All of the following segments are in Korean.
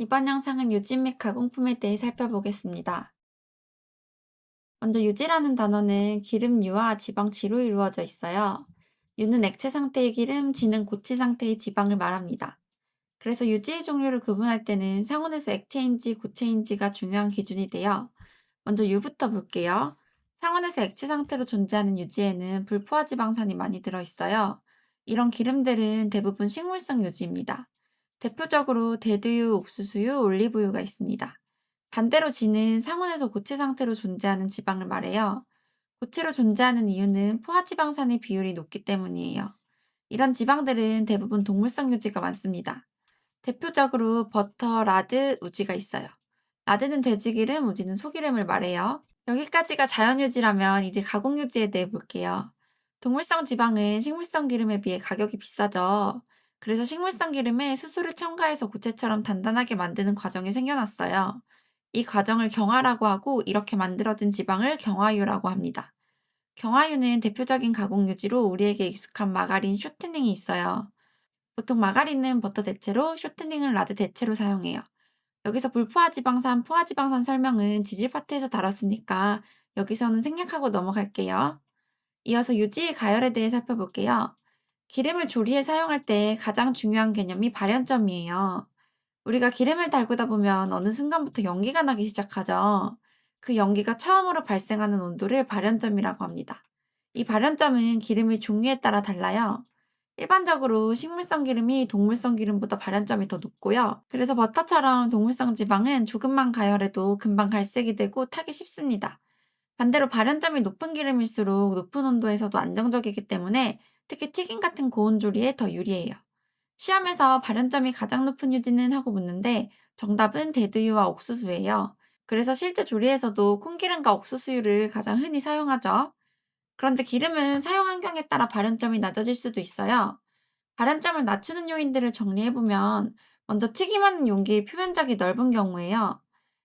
이번 영상은 유지 및 가공품에 대해 살펴보겠습니다. 먼저 유지라는 단어는 기름 유와 지방 지로 이루어져 있어요. 유는 액체 상태의 기름, 지는 고체 상태의 지방을 말합니다. 그래서 유지의 종류를 구분할 때는 상온에서 액체인지 고체인지가 중요한 기준이 돼요. 먼저 유부터 볼게요. 상온에서 액체 상태로 존재하는 유지에는 불포화지방산이 많이 들어있어요. 이런 기름들은 대부분 식물성 유지입니다. 대표적으로 대두유, 옥수수유, 올리브유가 있습니다. 반대로 지는 상온에서 고체 상태로 존재하는 지방을 말해요. 고체로 존재하는 이유는 포화지방산의 비율이 높기 때문이에요. 이런 지방들은 대부분 동물성 유지가 많습니다. 대표적으로 버터, 라드, 우지가 있어요. 라드는 돼지기름, 우지는 소기름을 말해요. 여기까지가 자연유지라면 이제 가공유지에 대해 볼게요. 동물성 지방은 식물성 기름에 비해 가격이 비싸죠. 그래서 식물성 기름에 수소를 첨가해서 고체처럼 단단하게 만드는 과정이 생겨났어요. 이 과정을 경화라고 하고 이렇게 만들어진 지방을 경화유라고 합니다. 경화유는 대표적인 가공유지로 우리에게 익숙한 마가린, 쇼트닝이 있어요. 보통 마가린은 버터 대체로, 쇼트닝은 라드 대체로 사용해요. 여기서 불포화지방산, 포화지방산 설명은 지질 파트에서 다뤘으니까 여기서는 생략하고 넘어갈게요. 이어서 유지 가열에 대해 살펴볼게요. 기름을 조리에 사용할 때 가장 중요한 개념이 발연점이에요. 우리가 기름을 달구다 보면 어느 순간부터 연기가 나기 시작하죠. 그 연기가 처음으로 발생하는 온도를 발연점이라고 합니다. 이 발연점은 기름의 종류에 따라 달라요. 일반적으로 식물성 기름이 동물성 기름보다 발연점이 더 높고요. 그래서 버터처럼 동물성 지방은 조금만 가열해도 금방 갈색이 되고 타기 쉽습니다. 반대로 발연점이 높은 기름일수록 높은 온도에서도 안정적이기 때문에 특히 튀김 같은 고온 조리에 더 유리해요. 시험에서 발연점이 가장 높은 유지는 하고 묻는데 정답은 대두유와 옥수수예요. 그래서 실제 조리에서도 콩기름과 옥수수유를 가장 흔히 사용하죠. 그런데 기름은 사용 환경에 따라 발연점이 낮아질 수도 있어요. 발연점을 낮추는 요인들을 정리해보면 먼저 튀김하는 용기의 표면적이 넓은 경우에요.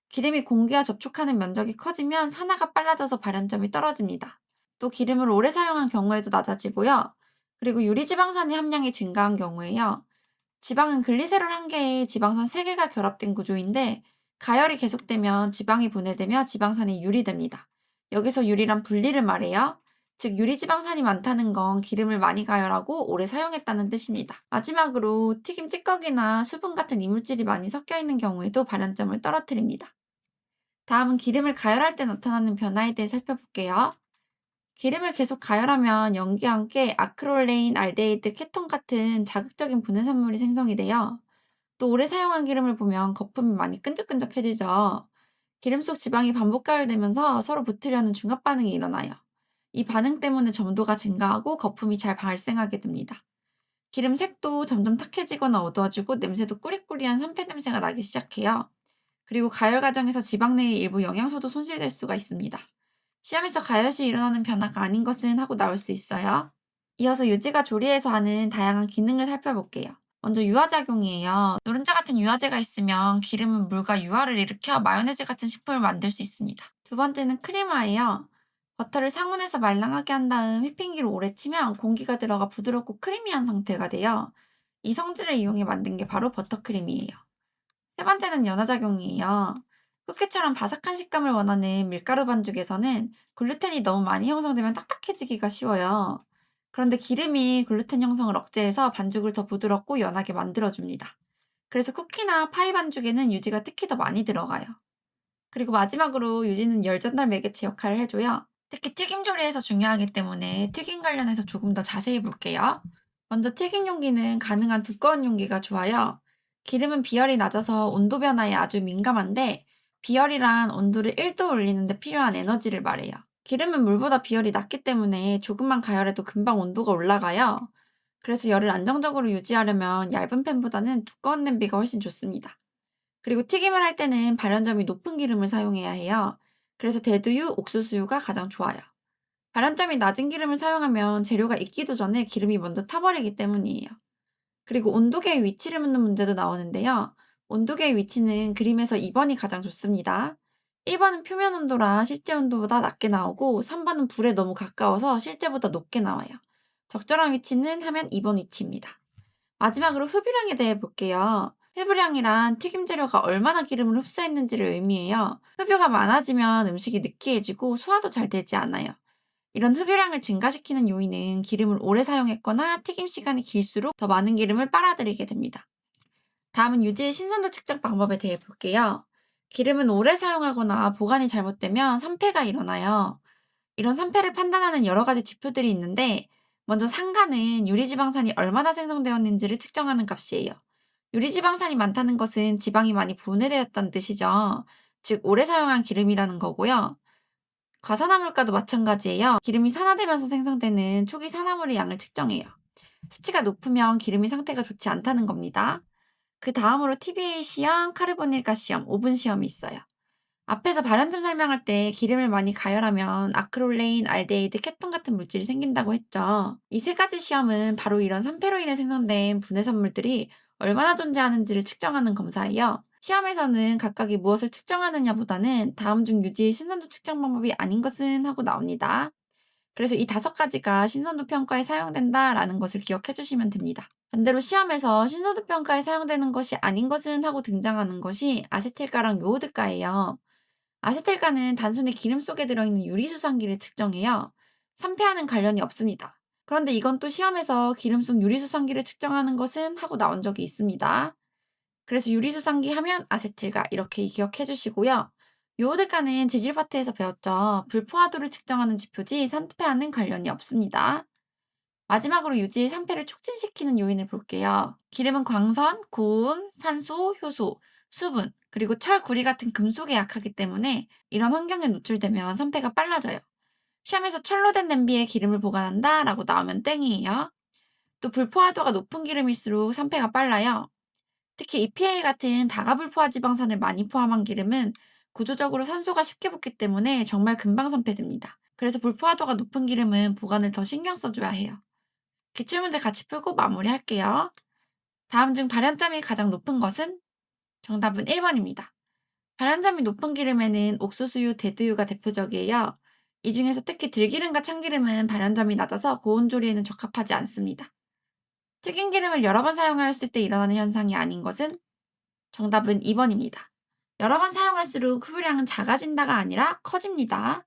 기름이 공기와 접촉하는 면적이 커지면 산화가 빨라져서 발연점이 떨어집니다. 또 기름을 오래 사용한 경우에도 낮아지고요. 그리고 유리지방산의 함량이 증가한 경우에요. 지방은 글리세롤 한 개에 지방산 3개가 결합된 구조인데 가열이 계속되면 지방이 분해되며 지방산이 유리됩니다. 여기서 유리란 분리를 말해요. 즉 유리지방산이 많다는 건 기름을 많이 가열하고 오래 사용했다는 뜻입니다. 마지막으로 튀김 찌꺼기나 수분 같은 이물질이 많이 섞여 있는 경우에도 발연점을 떨어뜨립니다. 다음은 기름을 가열할 때 나타나는 변화에 대해 살펴볼게요. 기름을 계속 가열하면 연기와 함께 아크릴레인, 알데히드, 케톤 같은 자극적인 분해산물이 생성이 돼요. 또 오래 사용한 기름을 보면 거품이 많이 끈적끈적해지죠. 기름 속 지방이 반복 가열되면서 서로 붙으려는 중합 반응이 일어나요. 이 반응 때문에 점도가 증가하고 거품이 잘 발생하게 됩니다. 기름 색도 점점 탁해지거나 어두워지고 냄새도 꾸리꾸리한 산패 냄새가 나기 시작해요. 그리고 가열 과정에서 지방 내의 일부 영양소도 손실될 수가 있습니다. 시험에서 가열 시 일어나는 변화가 아닌 것은 하고 나올 수 있어요. 이어서 유지가 조리에서 하는 다양한 기능을 살펴볼게요. 먼저 유화작용이에요. 노른자 같은 유화제가 있으면 기름은 물과 유화를 일으켜 마요네즈 같은 식품을 만들 수 있습니다. 두 번째는 크리마예요. 버터를 상온에서 말랑하게 한 다음 휘핑기로 오래 치면 공기가 들어가 부드럽고 크리미한 상태가 돼요. 이 성질을 이용해 만든 게 바로 버터크림이에요. 세 번째는 연화작용이에요. 쿠키처럼 바삭한 식감을 원하는 밀가루 반죽에서는 글루텐이 너무 많이 형성되면 딱딱해지기가 쉬워요. 그런데 기름이 글루텐 형성을 억제해서 반죽을 더 부드럽고 연하게 만들어줍니다. 그래서 쿠키나 파이 반죽에는 유지가 특히 더 많이 들어가요. 그리고 마지막으로 유지는 열 전달 매개체 역할을 해줘요. 특히 튀김 조리에서 중요하기 때문에 튀김 관련해서 조금 더 자세히 볼게요. 먼저 튀김 용기는 가능한 두꺼운 용기가 좋아요. 기름은 비열이 낮아서 온도 변화에 아주 민감한데 비열이란 온도를 1도 올리는 데 필요한 에너지를 말해요. 기름은 물보다 비열이 낮기 때문에 조금만 가열해도 금방 온도가 올라가요. 그래서 열을 안정적으로 유지하려면 얇은 팬보다는 두꺼운 냄비가 훨씬 좋습니다. 그리고 튀김을 할 때는 발연점이 높은 기름을 사용해야 해요. 그래서 대두유, 옥수수유가 가장 좋아요. 발연점이 낮은 기름을 사용하면 재료가 익기도 전에 기름이 먼저 타버리기 때문이에요. 그리고 온도계의 위치를 묻는 문제도 나오는데요. 온도계의 위치는 그림에서 2번이 가장 좋습니다. 1번은 표면 온도라 실제 온도보다 낮게 나오고 3번은 불에 너무 가까워서 실제보다 높게 나와요. 적절한 위치는 하면 2번 위치입니다. 마지막으로 흡유량에 대해 볼게요. 흡유량이란 튀김 재료가 얼마나 기름을 흡수했는지를 의미해요. 흡유가 많아지면 음식이 느끼해지고 소화도 잘 되지 않아요. 이런 흡유량을 증가시키는 요인은 기름을 오래 사용했거나 튀김 시간이 길수록 더 많은 기름을 빨아들이게 됩니다. 다음은 유지의 신선도 측정 방법에 대해 볼게요. 기름은 오래 사용하거나 보관이 잘못되면 산패가 일어나요. 이런 산패를 판단하는 여러 가지 지표들이 있는데, 먼저 산가는 유리지방산이 얼마나 생성되었는지를 측정하는 값이에요. 유리지방산이 많다는 것은 지방이 많이 분해되었다는 뜻이죠. 즉, 오래 사용한 기름이라는 거고요. 과산화물가도 마찬가지예요. 기름이 산화되면서 생성되는 초기 산화물의 양을 측정해요. 수치가 높으면 기름이 상태가 좋지 않다는 겁니다. 그 다음으로 TBA 시험, 카르보닐가 시험, 오븐 시험이 있어요. 앞에서 발연점 설명할 때 기름을 많이 가열하면 아크롤레인, 알데히드, 케톤 같은 물질이 생긴다고 했죠. 이 세 가지 시험은 바로 이런 산패로 인해 생성된 분해산물들이 얼마나 존재하는지를 측정하는 검사예요. 시험에서는 각각이 무엇을 측정하느냐보다는 다음 중 유지 신선도 측정 방법이 아닌 것은 하고 나옵니다. 그래서 이 5가지가 신선도 평가에 사용된다라는 것을 기억해 주시면 됩니다. 반대로 시험에서 신선도 평가에 사용되는 것이 아닌 것은 하고 등장하는 것이 아세틸가랑 요오드가예요. 아세틸가는 단순히 기름 속에 들어있는 유리수산기를 측정해요. 산패와는 관련이 없습니다. 그런데 이건 또 시험에서 기름 속 유리수산기를 측정하는 것은 하고 나온 적이 있습니다. 그래서 유리수상기 하면 아세틸가 이렇게 기억해 주시고요. 요오드가는 재질 파트에서 배웠죠. 불포화도를 측정하는 지표지 산패와는 관련이 없습니다. 마지막으로 유지의 상패를 촉진시키는 요인을 볼게요. 기름은 광선, 고온, 산소, 효소, 수분, 그리고 철, 구리 같은 금속에 약하기 때문에 이런 환경에 노출되면 산패가 빨라져요. 시험에서 철로 된 냄비에 기름을 보관한다 라고 나오면 땡이에요. 또 불포화도가 높은 기름일수록 산패가 빨라요. 특히 EPA 같은 다가불포화 지방산을 많이 포함한 기름은 구조적으로 산소가 쉽게 붙기 때문에 정말 금방 산패됩니다. 그래서 불포화도가 높은 기름은 보관을 더 신경 써줘야 해요. 기출문제 같이 풀고 마무리할게요. 다음 중 발연점이 가장 높은 것은? 정답은 1번입니다. 발연점이 높은 기름에는 옥수수유, 대두유가 대표적이에요. 이 중에서 특히 들기름과 참기름은 발연점이 낮아서 고온 조리에는 적합하지 않습니다. 튀긴 기름을 여러 번 사용하였을 때 일어나는 현상이 아닌 것은? 정답은 2번입니다. 여러 번 사용할수록 흡유량은 작아진다가 아니라 커집니다.